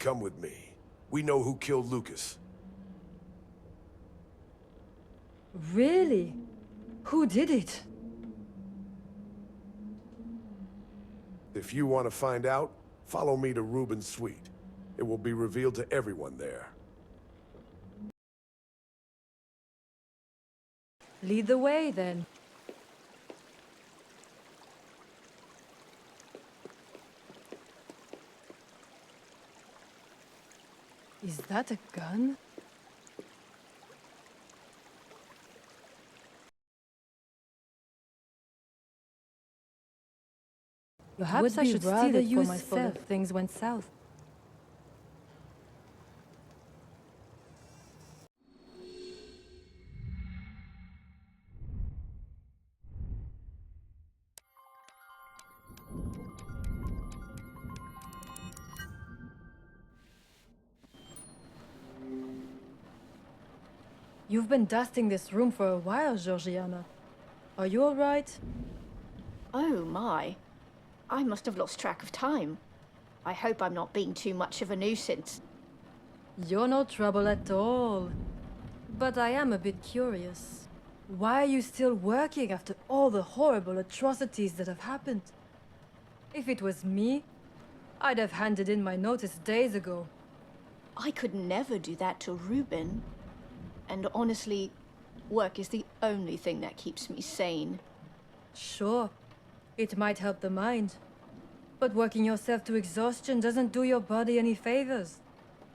come with me. We know who killed Lucas. Really? Who did it? If you want to find out, follow me to Rubens' suite. It will be revealed to everyone there. Lead the way, then. Is that a gun? Perhaps I should steal it for myself if things went south. You've been dusting this room for a while, Georgiana. Are you all right? Oh my. I must have lost track of time. I hope I'm not being too much of a nuisance. You're no trouble at all. But I am a bit curious. Why are you still working after all the horrible atrocities that have happened? If it was me, I'd have handed in my notice days ago. I could never do that to Reuben. And honestly, work is the only thing that keeps me sane. Sure, it might help the mind. But working yourself to exhaustion doesn't do your body any favors.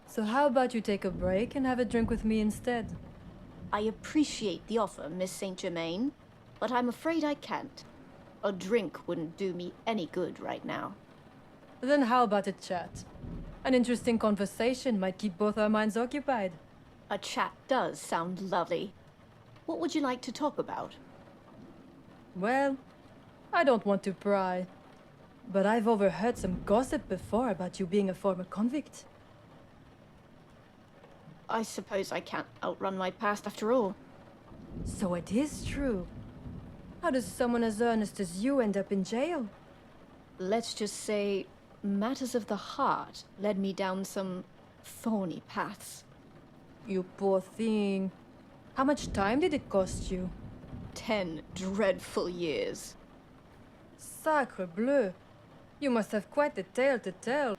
So how about you take a break and have a drink with me instead? I appreciate the offer, Miss Saint Germain, but I'm afraid I can't. A drink wouldn't do me any good right now. Then how about a chat? An interesting conversation might keep both our minds occupied. A chat does sound lovely. What would you like to talk about? Well, I don't want to pry, but I've overheard some gossip before about you being a former convict. I suppose I can't outrun my past after all. So it is true. How does someone as earnest as you end up in jail? Let's just say, matters of the heart led me down some thorny paths. You poor thing. How much time did it cost you? 10 dreadful years. Sacre bleu. You must have quite a tale to tell.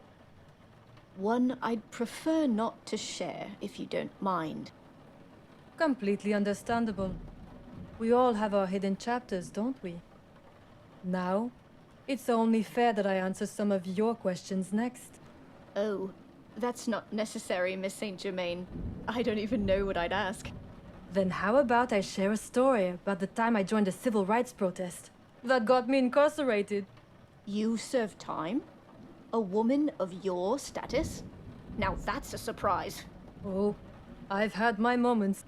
One I'd prefer not to share, if you don't mind. Completely understandable. We all have our hidden chapters, don't we? Now, it's only fair that I answer some of your questions next. Oh, that's not necessary, Miss Saint Germain. I don't even know what I'd ask. Then how about I share a story about the time I joined a civil rights protest that got me incarcerated? You served time? A woman of your status? Now that's a surprise. Oh, I've had my moments.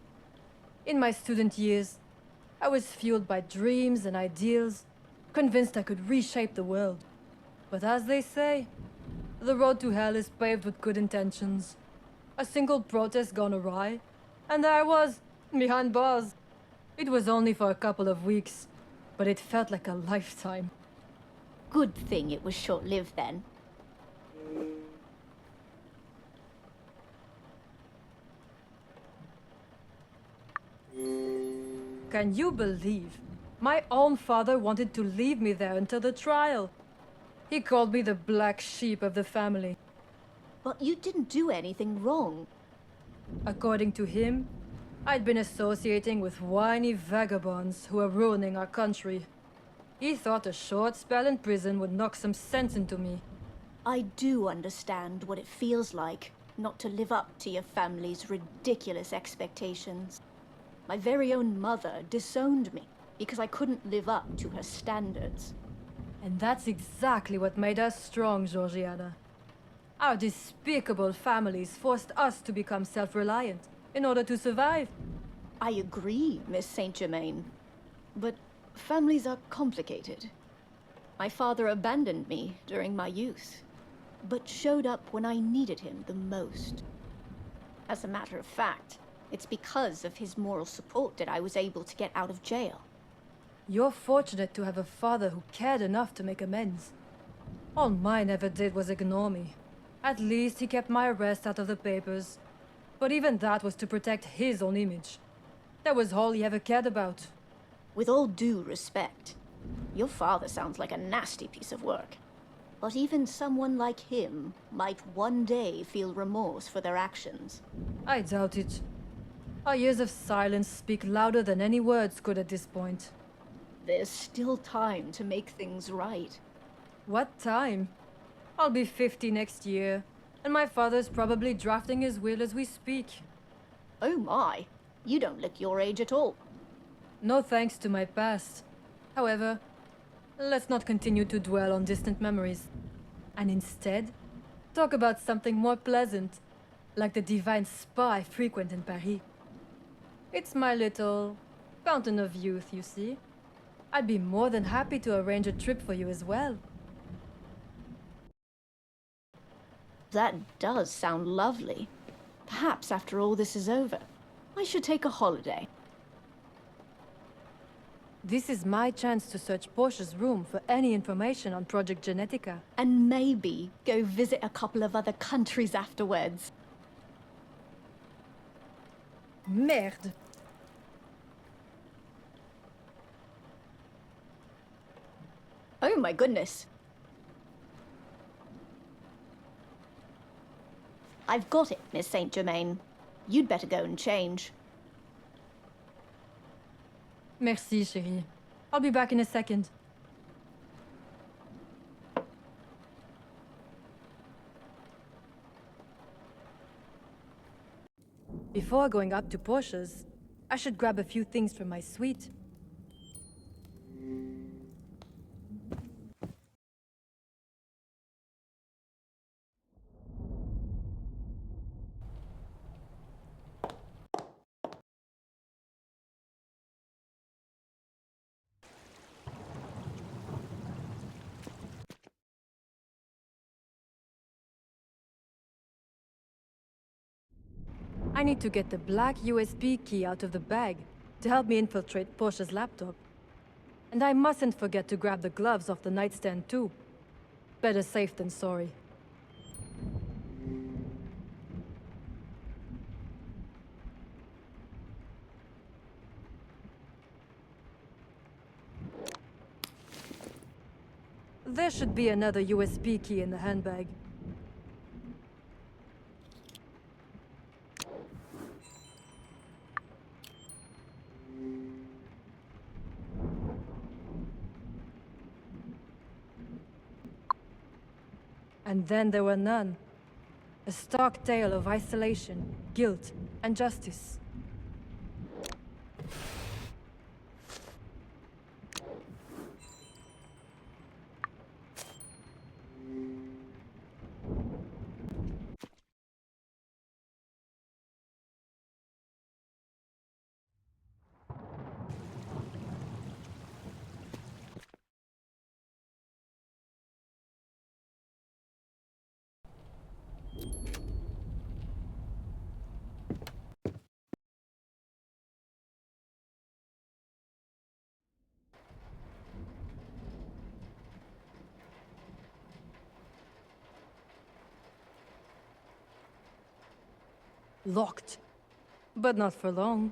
In my student years, I was fueled by dreams and ideals, convinced I could reshape the world. But as they say, the road to hell is paved with good intentions. A single protest gone awry, and there I was, behind bars. It was only for a couple of weeks, but it felt like a lifetime. Good thing it was short-lived then. Can you believe? My own father wanted to leave me there until the trial. He called me the black sheep of the family. But you didn't do anything wrong. According to him, I'd been associating with whiny vagabonds who were ruining our country. He thought a short spell in prison would knock some sense into me. I do understand what it feels like not to live up to your family's ridiculous expectations. My very own mother disowned me because I couldn't live up to her standards. And that's exactly what made us strong, Georgiana. Our despicable families forced us to become self-reliant in order to survive. I agree, Miss Saint Germain. But families are complicated. My father abandoned me during my youth, but showed up when I needed him the most. As a matter of fact, it's because of his moral support that I was able to get out of jail. You're fortunate to have a father who cared enough to make amends. All mine ever did was ignore me, At least he kept my arrest out of the papers. But even that was to protect his own image. That was all he ever cared about. With all due respect, your father sounds like a nasty piece of work. But even someone like him might one day feel remorse for their actions. I doubt it. Our years of silence speak louder than any words could at this point. There's still time to make things right. What time? I'll be 50 next year, and my father's probably drafting his will as we speak. Oh my, you don't look your age at all. No thanks to my past. However, let's not continue to dwell on distant memories, and instead, talk about something more pleasant, like the divine spa I frequent in Paris. It's my little fountain of youth, you see. I'd be more than happy to arrange a trip for you as well. That does sound lovely. Perhaps after all this is over, I should take a holiday. This is my chance to search Portia's room for any information on Project Genetica. And maybe go visit a couple of other countries afterwards. Merde! Oh my goodness. I've got it, Miss Saint Germain. You'd better go and change. Merci, chérie. I'll be back in a second. Before going up to Portia's, I should grab a few things from my suite. I need to get the black USB key out of the bag to help me infiltrate Portia's laptop. And I mustn't forget to grab the gloves off the nightstand too. Better safe than sorry. There should be another USB key in the handbag. And then there were none. A stark tale of isolation, guilt, and justice. Locked. But not for long.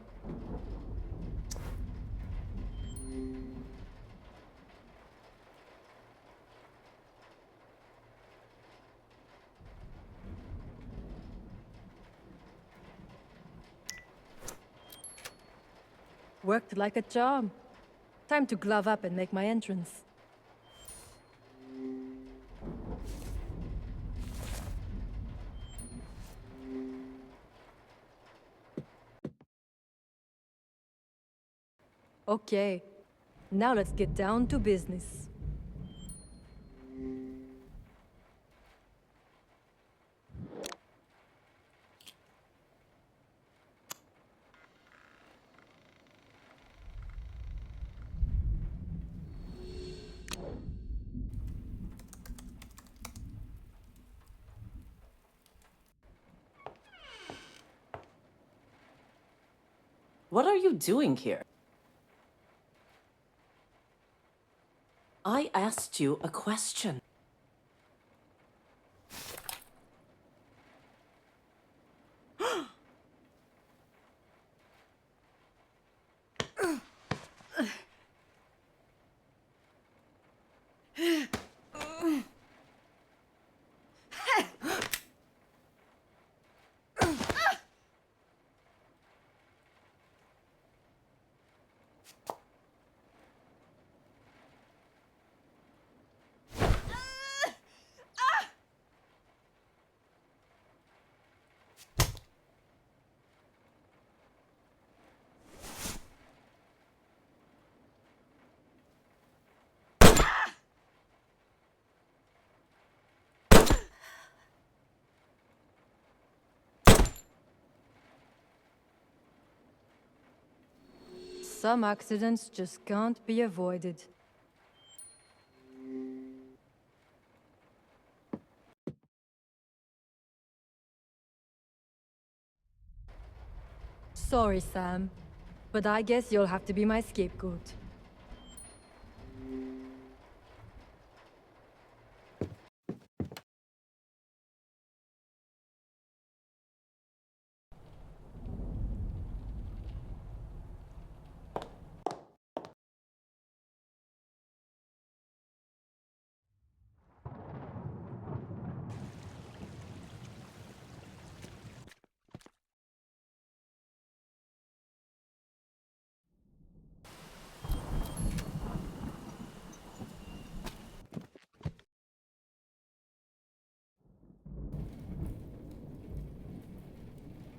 Worked like a charm. Time to glove up and make my entrance. Okay, now let's get down to business. What are you doing here? I asked you a question. Some accidents just can't be avoided. Sorry, Sam, but I guess you'll have to be my scapegoat.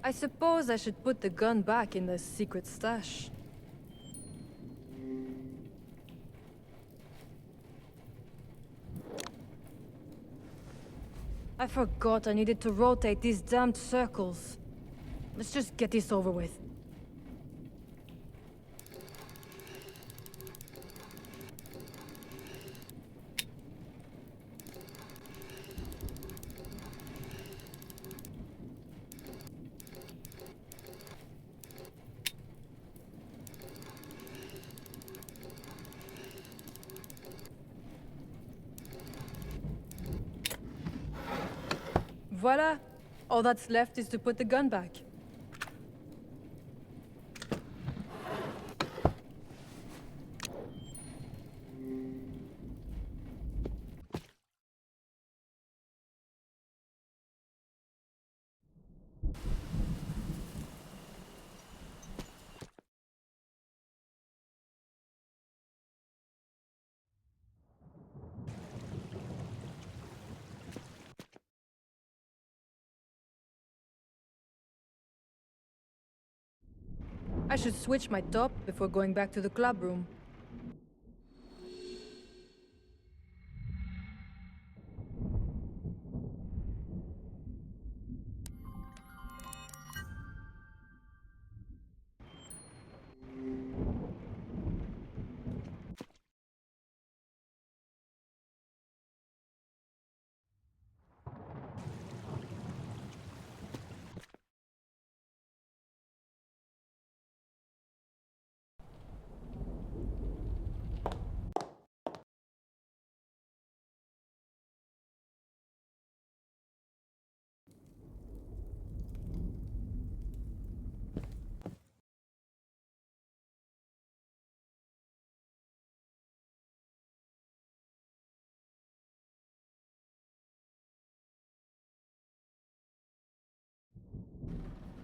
I suppose I should put the gun back in the secret stash. I forgot I needed to rotate these damned circles. Let's just get this over with. Voila! All that's left is to put the gun back. I should switch my top before going back to the club room.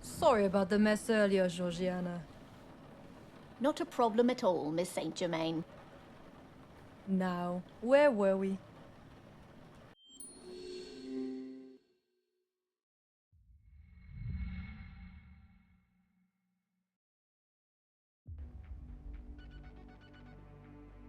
Sorry about the mess earlier, Georgiana. Not a problem at all, Miss Saint Germain. Now, where were we?